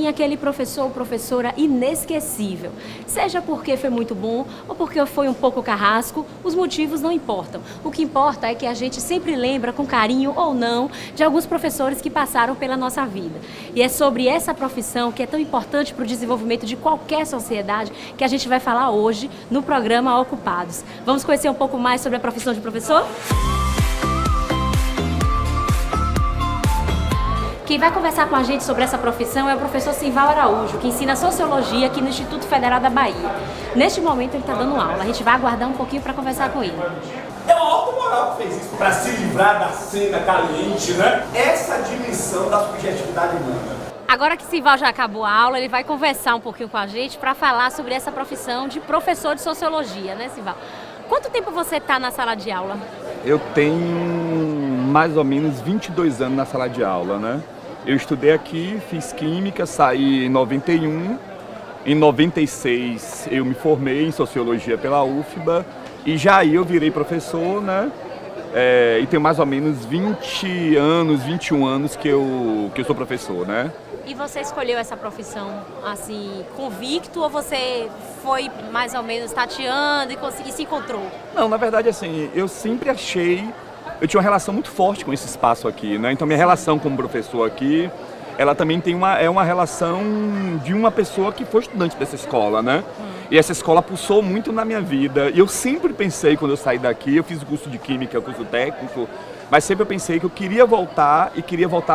tem aquele professor ou professora inesquecível. Seja porque foi muito bom ou porque foi um pouco carrasco, os motivos não importam. O que importa é que a gente sempre lembra com carinho ou não de alguns professores que passaram pela nossa vida. E é sobre essa profissão que é tão importante para o desenvolvimento de qualquer sociedade que a gente vai falar hoje no programa Ocupados. Vamos conhecer um pouco mais sobre a profissão de professor? Quem vai conversar com a gente sobre essa profissão é o professor Simval Araújo, que ensina Sociologia aqui no Instituto Federal da Bahia. Neste momento ele está dando aula, a gente vai aguardar um pouquinho para conversar com ele. É uma alta moral que fez isso para se livrar da cena caliente, né? Essa dimensão da subjetividade humana. Agora que Simval já acabou a aula, ele vai conversar um pouquinho com a gente para falar sobre essa profissão de professor de Sociologia, né, Simval? Quanto tempo você está na sala de aula? Eu tenho mais ou menos 22 anos na sala de aula, né? Eu estudei aqui, fiz Química, saí em 91. Em 96 eu me formei em Sociologia pela UFBA e já aí eu virei professor, né? E tenho mais ou menos 20 anos, 21 anos que eu sou professor, né? E você escolheu essa profissão, assim, convicto ou você foi mais ou menos tateando e se encontrou? Não, na verdade, assim, eu sempre achei... Eu tinha uma relação muito forte com esse espaço aqui, né? Então, minha relação como professor aqui, ela também tem uma relação de uma pessoa que foi estudante dessa escola, né? E essa escola pulsou muito na minha vida. E eu sempre pensei, quando eu saí daqui, eu fiz o curso de Química, curso técnico, mas sempre eu pensei que eu queria voltar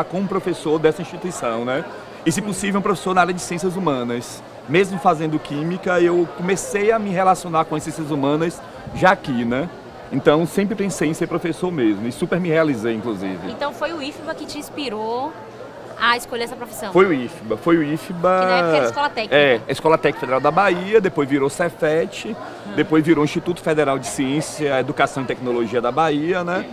como professor dessa instituição, né? E, se possível, um professor na área de Ciências Humanas. Mesmo fazendo Química, eu comecei a me relacionar com as Ciências Humanas já aqui, né? Então, sempre pensei em ser professor mesmo, e super me realizei, inclusive. Então, foi o IFBA que te inspirou a escolher essa profissão? Foi o IFBA. Que na época era a Escola Técnica. A Escola Técnica Federal da Bahia, depois virou Cefet, depois virou Instituto Federal de Ciência, Educação e Tecnologia da Bahia, né?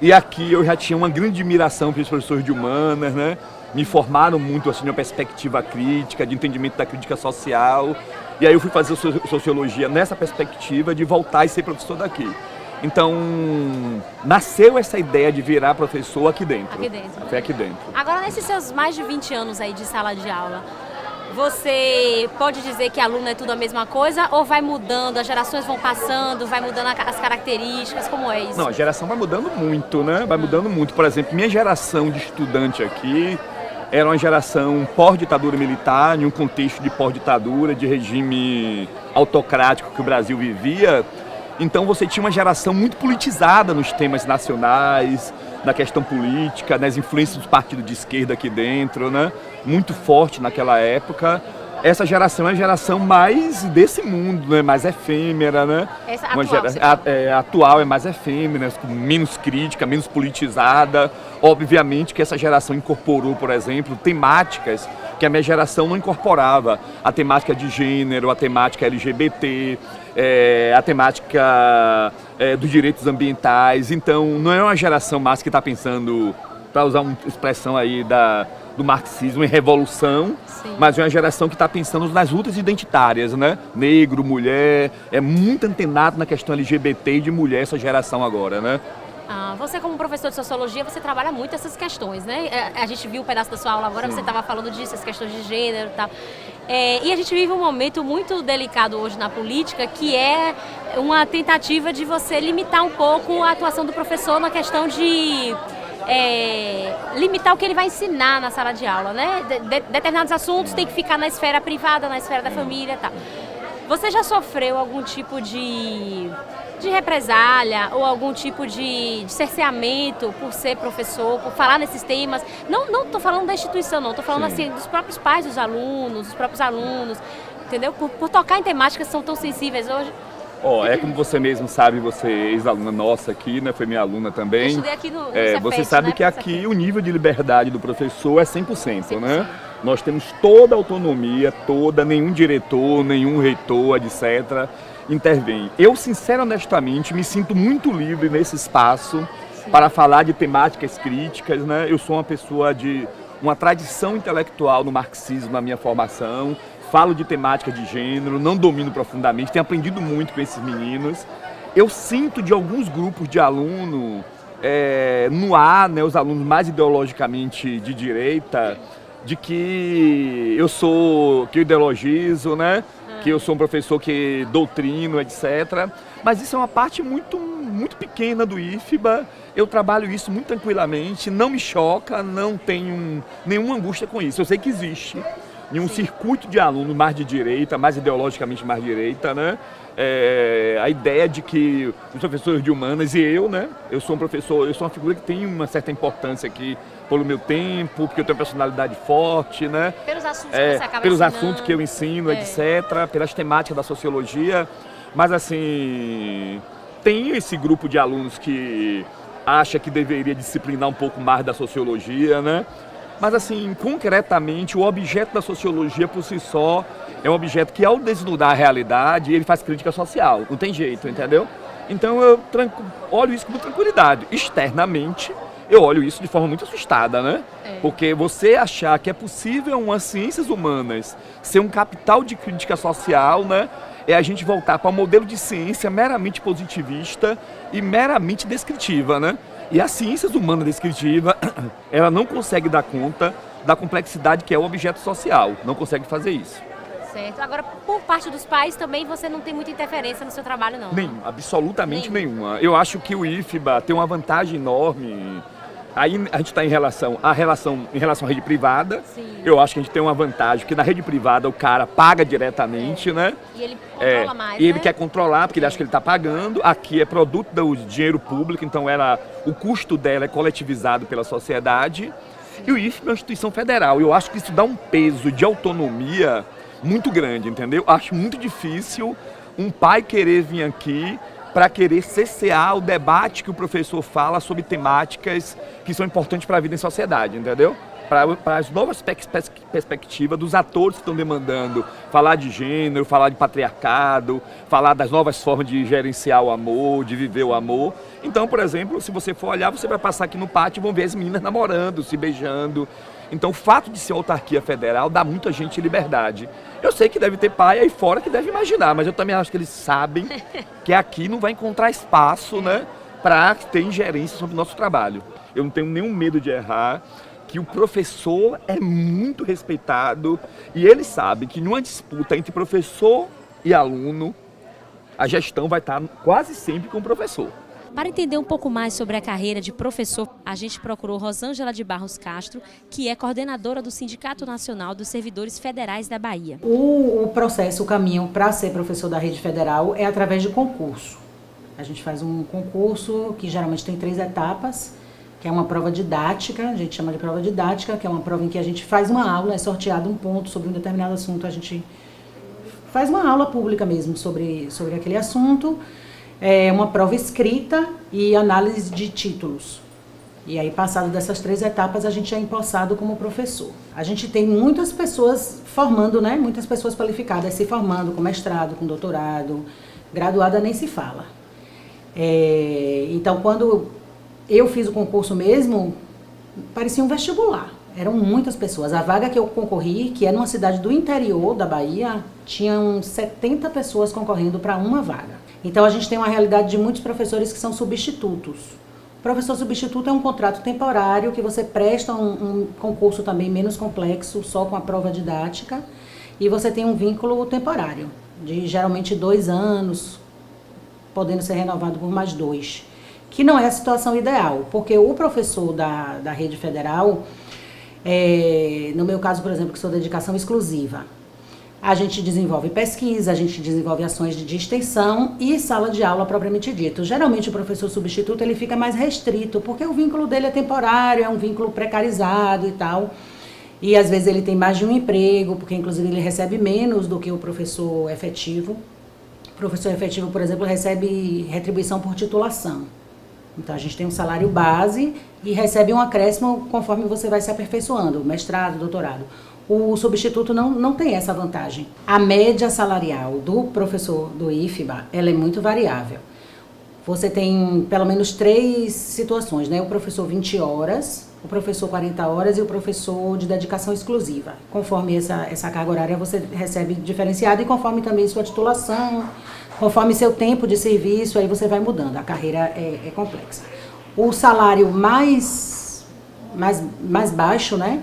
E aqui eu já tinha uma grande admiração pelos professores de humanas, né? Me formaram muito, assim, de uma perspectiva crítica, de entendimento da crítica social. E aí eu fui fazer Sociologia nessa perspectiva de voltar e ser professor daqui. Então, nasceu essa ideia de virar professor aqui dentro. Aqui dentro. Foi aqui dentro. Agora, nesses seus mais de 20 anos aí de sala de aula, você pode dizer que aluno é tudo a mesma coisa ou vai mudando, as gerações vão passando, vai mudando as características, como é isso? Não, a geração vai mudando muito, né? Vai mudando muito. Por exemplo, minha geração de estudante aqui era uma geração pós-ditadura militar, em um contexto de pós-ditadura, de regime autocrático que o Brasil vivia. Então você tinha uma geração muito politizada nos temas nacionais, na questão política, nas influências dos partidos de esquerda aqui dentro, né? Muito forte naquela época. Essa geração é a geração mais desse mundo, né? Mais efêmera, né? Essa atual é mais efêmera, menos crítica, menos politizada. Obviamente que essa geração incorporou, por exemplo, temáticas que a minha geração não incorporava. A temática de gênero, a temática LGBT, a temática dos direitos ambientais. Então, não é uma geração mais que está pensando, para usar uma expressão aí do marxismo, em revolução, sim, mas é uma geração que está pensando nas lutas identitárias, né? Negro, mulher, é muito antenado na questão LGBT e de mulher essa geração agora, né? Você, como professor de Sociologia, você trabalha muito essas questões, né? A gente viu um pedaço da sua aula agora, sim, você estava falando disso, as questões de gênero e tal. E a gente vive um momento muito delicado hoje na política, que é uma tentativa de você limitar um pouco a atuação do professor na questão de limitar o que ele vai ensinar na sala de aula, né? Determinados assuntos têm que ficar na esfera privada, na esfera da família e tal. Você já sofreu algum tipo de represália ou algum tipo de cerceamento por ser professor, por falar nesses temas? Não estou falando da instituição, não. Estou falando, assim, dos próprios pais dos alunos, dos próprios alunos, entendeu? Por tocar em temáticas que são tão sensíveis hoje. É como você mesmo sabe, você é ex-aluna nossa aqui, né? Foi minha aluna também. Eu estudei aqui no Cefet, você sabe, né, que aqui o nível de liberdade do professor é 100%, 100%, né? Nós temos toda a autonomia, nenhum diretor, nenhum reitor, etc., intervém. Eu, honestamente, me sinto muito livre nesse espaço, sim, para falar de temáticas críticas, né? Eu sou uma pessoa de uma tradição intelectual no marxismo na minha formação, falo de temática de gênero, não domino profundamente, tenho aprendido muito com esses meninos. Eu sinto de alguns grupos de aluno no ar, né, os alunos mais ideologicamente de direita, de que eu ideologizo, né? Que eu sou um professor que doutrino, etc. Mas isso é uma parte muito pequena do IFBA. Eu trabalho isso muito tranquilamente, não me choca, não tenho nenhuma angústia com isso. Eu sei que existe em um circuito de alunos mais de direita, mais ideologicamente mais direita, né? A ideia de que os professores de humanas e eu, né? Eu sou um professor, eu sou uma figura que tem uma certa importância aqui pelo meu tempo, porque eu tenho uma personalidade forte, né? Pelos assuntos que você acaba pelos ensinando. assuntos que eu ensino, etc., pelas temáticas da sociologia. Mas assim, tem esse grupo de alunos que acha que deveria disciplinar um pouco mais da sociologia, né? Mas assim, concretamente, o objeto da sociologia por si só é um objeto que, ao desnudar a realidade, ele faz crítica social. Não tem jeito, entendeu? Então eu olho isso com tranquilidade. Externamente, eu olho isso de forma muito assustada, né? Porque você achar que é possível umas ciências humanas ser um capital de crítica social, né? É a gente voltar para um modelo de ciência meramente positivista e meramente descritiva, né? E as ciências humanas descritiva, ela não consegue dar conta da complexidade que é o objeto social, não consegue fazer isso. Certo. Agora, por parte dos pais também, você não tem muita interferência no seu trabalho, não? Nenhuma, absolutamente nenhuma. Eu acho que o IFBA tem uma vantagem enorme. Aí a gente está em relação à rede privada. Sim. Eu acho que a gente tem uma vantagem, porque na rede privada o cara paga diretamente, né? E ele controla mais, e ele né? quer controlar, porque ele acha que ele está pagando. Aqui é produto do dinheiro público, então o custo dela é coletivizado pela sociedade. Sim. E o IFBA é uma instituição federal. Eu acho que isso dá um peso de autonomia muito grande, entendeu? Acho muito difícil um pai querer vir aqui para querer cessear o debate que o professor fala sobre temáticas que são importantes para a vida em sociedade, entendeu? Para as novas perspectivas dos atores que estão demandando falar de gênero, falar de patriarcado, falar das novas formas de gerenciar o amor, de viver o amor. Então, por exemplo, se você for olhar, você vai passar aqui no pátio e vão ver as meninas namorando, se beijando. Então, o fato de ser autarquia federal dá muita gente liberdade. Eu sei que deve ter pai aí fora que deve imaginar, mas eu também acho que eles sabem que aqui não vai encontrar espaço, né, para ter ingerência sobre o nosso trabalho. Eu não tenho nenhum medo de errar, que o professor é muito respeitado e ele sabe que numa disputa entre professor e aluno, a gestão vai estar quase sempre com o professor. Para entender um pouco mais sobre a carreira de professor, a gente procurou Rosângela de Barros Castro, que é coordenadora do Sindicato Nacional dos Servidores Federais da Bahia. O processo, o caminho para ser professor da rede federal é através de concurso. A gente faz um concurso que geralmente tem 3 etapas, que é uma prova didática, a gente chama de prova didática, que é uma prova em que a gente faz uma aula, é sorteado um ponto sobre um determinado assunto, a gente faz uma aula pública mesmo sobre aquele assunto. É uma prova escrita e análise de títulos. E aí, passado dessas 3 etapas, a gente é empossado como professor. A gente tem muitas pessoas formando, né? Muitas pessoas qualificadas se formando com mestrado, com doutorado, graduada nem se fala. Então, quando eu fiz o concurso mesmo, parecia um vestibular. Eram muitas pessoas. A vaga que eu concorri, que é numa cidade do interior da Bahia, tinham 70 pessoas concorrendo para uma vaga. Então, a gente tem uma realidade de muitos professores que são substitutos. O professor substituto é um contrato temporário que você presta um concurso também menos complexo, só com a prova didática, e você tem um vínculo temporário, de geralmente 2 anos, podendo ser renovado por mais 2, que não é a situação ideal, porque o professor da rede federal, no meu caso, por exemplo, que sou dedicação exclusiva, a gente desenvolve pesquisa, a gente desenvolve ações de extensão e sala de aula propriamente dito. Geralmente o professor substituto ele fica mais restrito, porque o vínculo dele é temporário, é um vínculo precarizado e tal. E às vezes ele tem mais de um emprego, porque inclusive ele recebe menos do que o professor efetivo. O professor efetivo, por exemplo, recebe retribuição por titulação. Então a gente tem um salário base e recebe um acréscimo conforme você vai se aperfeiçoando, mestrado, doutorado. O substituto não tem essa vantagem. A média salarial do professor do IFBA, ela é muito variável. Você tem pelo menos 3 situações, né? O professor 20 horas, o professor 40 horas e o professor de dedicação exclusiva. Conforme essa carga horária você recebe diferenciado e conforme também sua titulação, conforme seu tempo de serviço, aí você vai mudando. A carreira é complexa. O salário mais baixo, né?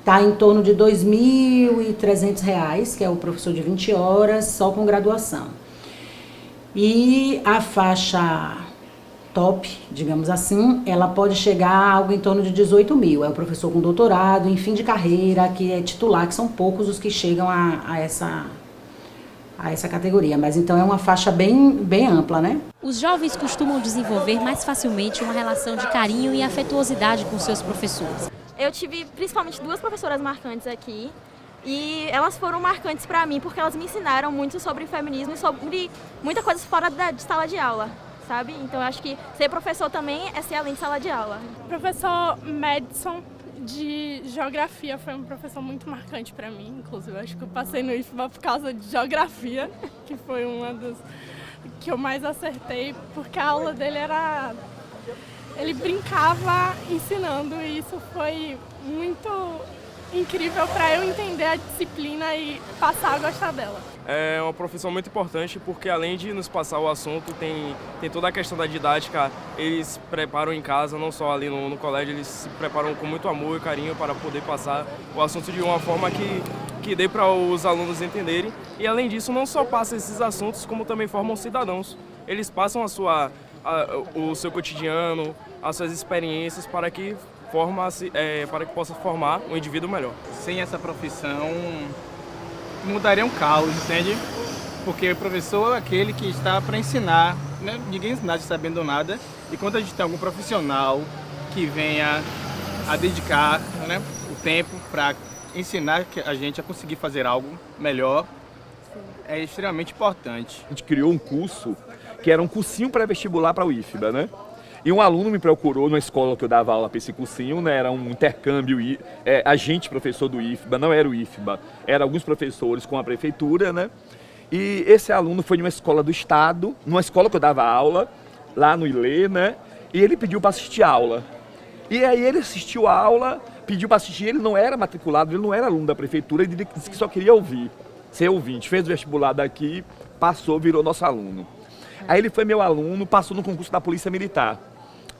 está em torno de R$ 2.300, que é o professor de 20 horas, só com graduação. E a faixa top, digamos assim, ela pode chegar a algo em torno de 18 mil. É o professor com doutorado, em fim de carreira, que é titular, que são poucos os que chegam a essa categoria. Mas então é uma faixa bem ampla, né? Os jovens costumam desenvolver mais facilmente uma relação de carinho e afetuosidade com seus professores. Eu tive principalmente 2 professoras marcantes aqui e elas foram marcantes para mim porque elas me ensinaram muito sobre feminismo e sobre muita coisa fora de sala de aula, sabe? Então eu acho que ser professor também é ser além de sala de aula. O professor Madison de geografia foi um professor muito marcante para mim, inclusive eu acho que eu passei no IFBA por causa de geografia, que foi uma das que eu mais acertei, porque a aula dele era... Ele brincava ensinando e isso foi muito incrível para eu entender a disciplina e passar a gostar dela. É uma profissão muito importante porque além de nos passar o assunto, tem toda a questão da didática. Eles preparam em casa, não só ali no colégio, eles se preparam com muito amor e carinho para poder passar o assunto de uma forma que dê para os alunos entenderem. E além disso, não só passa esses assuntos, como também formam cidadãos. Eles passam o seu cotidiano, as suas experiências para que possa formar um indivíduo melhor. Sem essa profissão, mudaria um caos, entende? Porque o professor é aquele que está para ensinar, né? Ninguém nasce sabendo nada. E quando a gente tem algum profissional que venha a dedicar, né, o tempo para ensinar a gente a conseguir fazer algo melhor, é extremamente importante. A gente criou um curso que era um cursinho pré-vestibular para o IFBA, né? E um aluno me procurou na escola que eu dava aula para esse cursinho, né? Era um intercâmbio, agente professor do IFBA, não era o IFBA, eram alguns professores com a prefeitura, né? E esse aluno foi de uma escola do estado, numa escola que eu dava aula, lá no ILE, né? E ele pediu para assistir a aula. E aí ele assistiu a aula, pediu para assistir, ele não era matriculado, ele não era aluno da prefeitura, ele disse que só queria ouvir, ser ouvinte. Fez o vestibular daqui, passou, virou nosso aluno. Aí ele foi meu aluno, passou no concurso da Polícia Militar.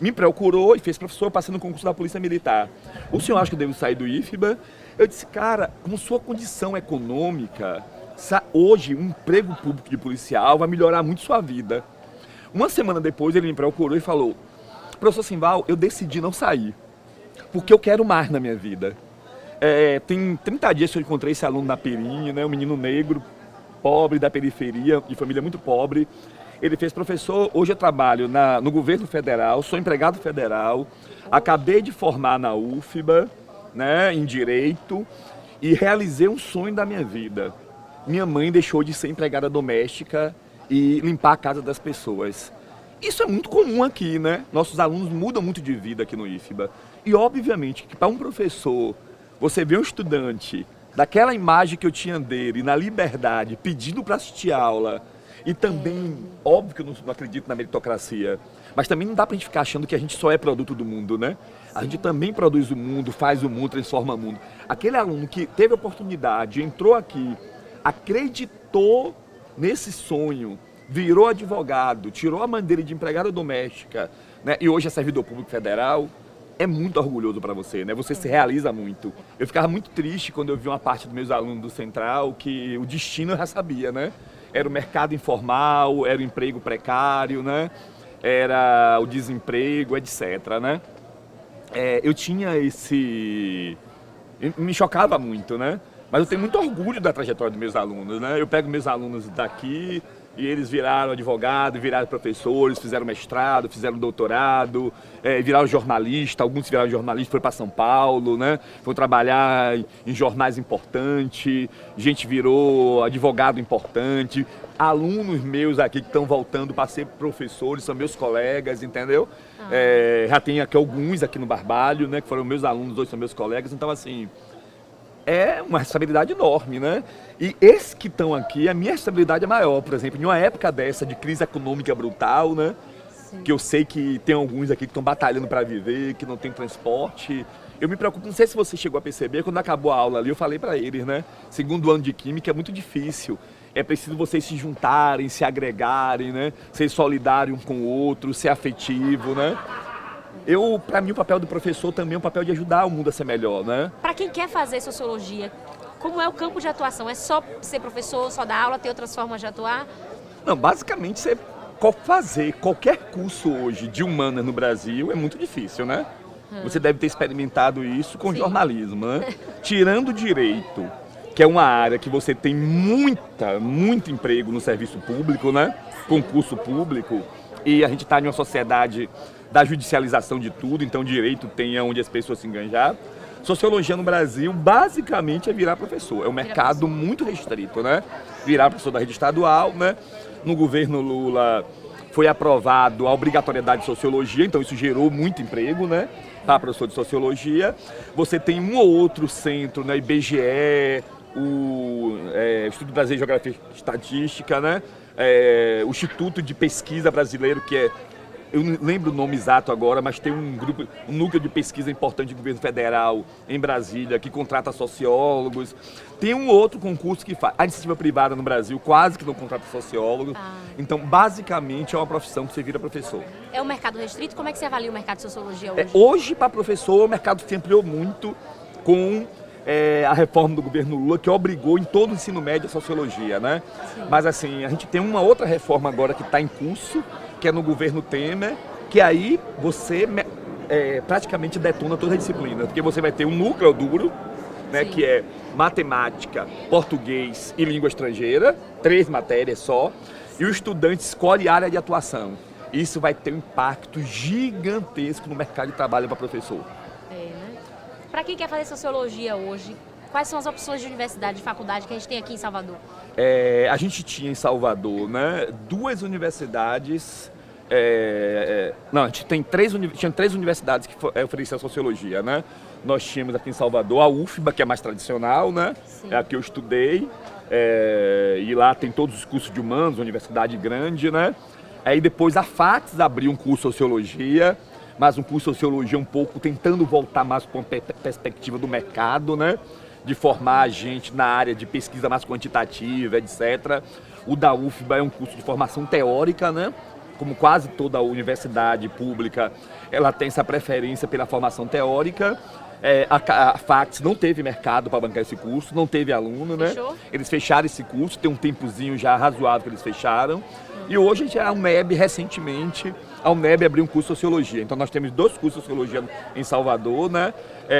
Me procurou e fez: professor, eu passei no concurso da Polícia Militar. O senhor acha que eu devo sair do IFBA? Eu disse: cara, com sua condição econômica, hoje um emprego público de policial vai melhorar muito sua vida. Uma semana depois ele me procurou e falou: professor Simval, eu decidi não sair, porque eu quero mais na minha vida. Tem 30 dias que eu encontrei esse aluno na Perinha, né, um menino negro, pobre, da periferia, de família muito pobre. Ele fez: professor, hoje eu trabalho no governo federal, sou empregado federal, acabei de formar na UFBA, né, em Direito, e realizei um sonho da minha vida. Minha mãe deixou de ser empregada doméstica e limpar a casa das pessoas. Isso é muito comum aqui, né? Nossos alunos mudam muito de vida aqui no IFBA. E obviamente que para um professor, você vê um estudante daquela imagem que eu tinha dele, na liberdade, pedindo para assistir a aula. E também, óbvio que eu não acredito na meritocracia, mas também não dá pra gente ficar achando que a gente só é produto do mundo, né? A gente também produz o mundo, faz o mundo, transforma o mundo. Aquele aluno que teve a oportunidade, entrou aqui, acreditou nesse sonho, virou advogado, tirou a bandeira de empregada doméstica, né? E hoje é servidor público federal, é muito orgulhoso para você, né? Você se realiza muito. Eu ficava muito triste quando eu vi uma parte dos meus alunos do Central que o destino eu já sabia, né? Era o mercado informal, era o emprego precário, né? Era o desemprego, etc, né? Eu tinha me chocava muito, né? Mas eu tenho muito orgulho da trajetória dos meus alunos, né? Eu pego meus alunos daqui e eles viraram advogado, viraram professores, fizeram mestrado, fizeram doutorado, viraram jornalista, alguns viraram jornalista, foram para São Paulo, né? Foram trabalhar em jornais importantes, gente virou advogado importante, alunos meus aqui que estão voltando para ser professores, são meus colegas, entendeu? Já tem aqui alguns aqui no Barbalho, né? Que foram meus alunos, hoje são meus colegas, então assim... É uma responsabilidade enorme, né? E esses que estão aqui, a minha responsabilidade é maior. Por exemplo, em uma época dessa de crise econômica brutal, né? Sim. Que eu sei que tem alguns aqui que estão batalhando para viver, que não tem transporte. Eu me preocupo, não sei se você chegou a perceber, quando acabou a aula ali, eu falei para eles, né? Segundo ano de Química é muito difícil. É preciso vocês se juntarem, se agregarem, né? Ser solidário um com o outro, ser afetivo, né? Para mim, o papel do professor também é um papel de ajudar o mundo a ser melhor, né? Para quem quer fazer sociologia, como é o campo de atuação? É só ser professor, só dar aula, ter outras formas de atuar? Não, basicamente, fazer qualquer curso hoje de humanas no Brasil é muito difícil, né? Você deve ter experimentado isso com jornalismo, né? Tirando o direito, que é uma área que você tem muito emprego no serviço público, né? Concurso público, e a gente está em uma sociedade da judicialização de tudo, então direito tem onde as pessoas se enganjar. Sociologia no Brasil, basicamente, é virar professor. É um mercado muito restrito, né? Virar professor da rede estadual, né? No governo Lula foi aprovado a obrigatoriedade de sociologia, então isso gerou muito emprego, né? Para professor de sociologia. Você tem um ou outro centro, né? IBGE, o Instituto Brasileiro de Geografia e Estatística, né? O Instituto de Pesquisa Brasileiro, que é... Eu não lembro o nome exato agora, mas tem um núcleo de pesquisa importante do governo federal em Brasília, que contrata sociólogos. Tem um outro concurso que faz. A iniciativa privada no Brasil quase que não contrata sociólogo. Então, basicamente, é uma profissão que você vira professor. É um mercado restrito? Como é que você avalia o mercado de sociologia hoje? Hoje, para professor, o mercado se ampliou muito com a reforma do governo Lula, que obrigou em todo o ensino médio a sociologia, né? Sim. Mas, assim, a gente tem uma outra reforma agora que está em curso, que é no governo Temer, que aí você praticamente detona toda a disciplina, porque você vai ter um núcleo duro, né, que é matemática, português e língua estrangeira, 3 matérias só, e o estudante escolhe área de atuação. Isso vai ter um impacto gigantesco no mercado de trabalho para professor. Né? Para quem quer fazer sociologia hoje, quais são as opções de universidade, de faculdade que a gente tem aqui em Salvador? A gente tinha em Salvador, né, 2 universidades. Não, a gente tinha 3 universidades que ofereciam sociologia, né? Nós tínhamos aqui em Salvador a UFBA, que é mais tradicional, né? Sim. É a que eu estudei. E lá tem todos os cursos de humanos, universidade grande, né? Aí depois a FACS abriu um curso de sociologia, mas um curso de sociologia um pouco tentando voltar mais para uma perspectiva do mercado, né? De formar a gente na área de pesquisa mais quantitativa, etc. O da UFBA é um curso de formação teórica, né? Como quase toda universidade pública, ela tem essa preferência pela formação teórica. A FACS não teve mercado para bancar esse curso, não teve aluno, né? Fechou? Eles fecharam esse curso, tem um tempozinho já razoável que eles fecharam. E hoje a UNEB, recentemente, a UNEB abriu um curso de Sociologia. Então nós temos 2 cursos de Sociologia em Salvador, né?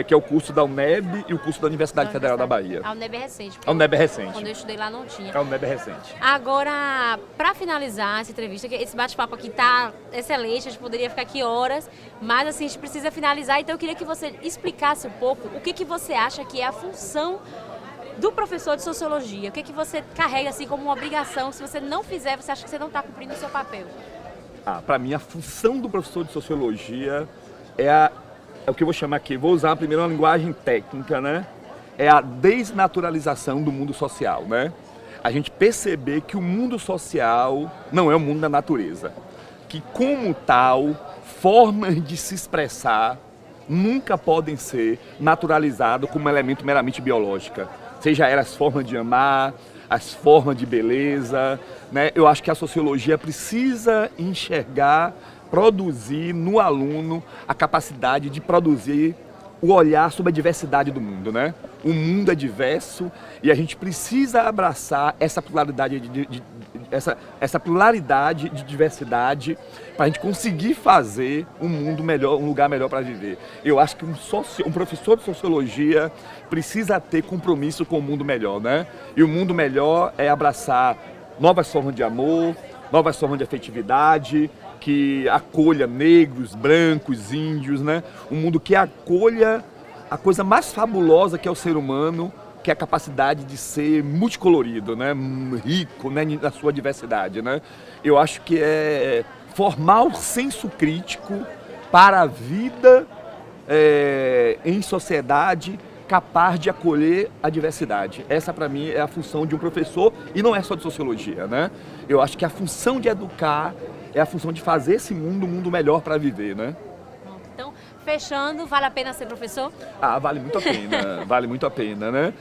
Que é o curso da UNEB e o curso da Universidade Federal da Bahia. A UNEB é recente. A UNEB é recente. Quando eu estudei lá não tinha. A UNEB é recente. Agora, para finalizar essa entrevista, que esse bate-papo aqui tá excelente, a gente poderia ficar aqui horas, mas assim, a gente precisa finalizar, então eu queria que você explicasse um pouco o que você acha que é a função do professor de sociologia. O que você carrega assim como uma obrigação, que se você não fizer, você acha que você não está cumprindo o seu papel? Para mim, a função do professor de sociologia é o que eu vou chamar aqui, vou usar primeiro uma linguagem técnica, né? É a desnaturalização do mundo social, né? A gente perceber que o mundo social não é o mundo da natureza. Que, como tal, formas de se expressar nunca podem ser naturalizadas como elemento meramente biológico. Seja elas as formas de amar, as formas de beleza, né? Eu acho que a sociologia precisa enxergar, produzir no aluno a capacidade de produzir o olhar sobre a diversidade do mundo, né? O mundo é diverso e a gente precisa abraçar essa pluralidade essa pluralidade de diversidade para a gente conseguir fazer um mundo melhor, um lugar melhor para viver. Eu acho que um professor de sociologia precisa ter compromisso com o mundo melhor, né? E o mundo melhor é abraçar novas formas de amor, novas formas de afetividade, que acolha negros, brancos, índios, né? Um mundo que acolha a coisa mais fabulosa que é o ser humano, que é a capacidade de ser multicolorido, né? Rico, né? Na sua diversidade, né? Eu acho que é formar o senso crítico para a vida em sociedade capaz de acolher a diversidade. Essa, para mim, é a função de um professor e não é só de sociologia, né? Eu acho que a função de educar é a função de fazer esse mundo um mundo melhor para viver, né? Então, fechando, vale a pena ser professor? Vale muito a pena, vale muito a pena, né?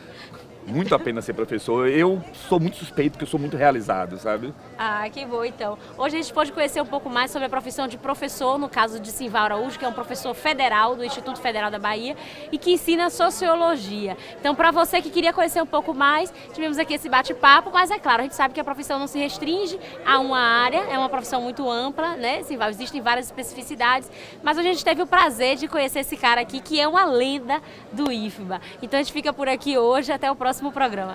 muito a pena ser professor. Eu sou muito suspeito, porque eu sou muito realizado, sabe? Ah, que bom, então. Hoje a gente pode conhecer um pouco mais sobre a profissão de professor, no caso de Simval Araújo, que é um professor federal do Instituto Federal da Bahia e que ensina sociologia. Então, para você que queria conhecer um pouco mais, tivemos aqui esse bate-papo, mas é claro, a gente sabe que a profissão não se restringe a uma área, é uma profissão muito ampla, né, Simval? Existem várias especificidades, mas hoje a gente teve o prazer de conhecer esse cara aqui, que é uma lenda do IFBA. Então, a gente fica por aqui hoje, até o próximo programa.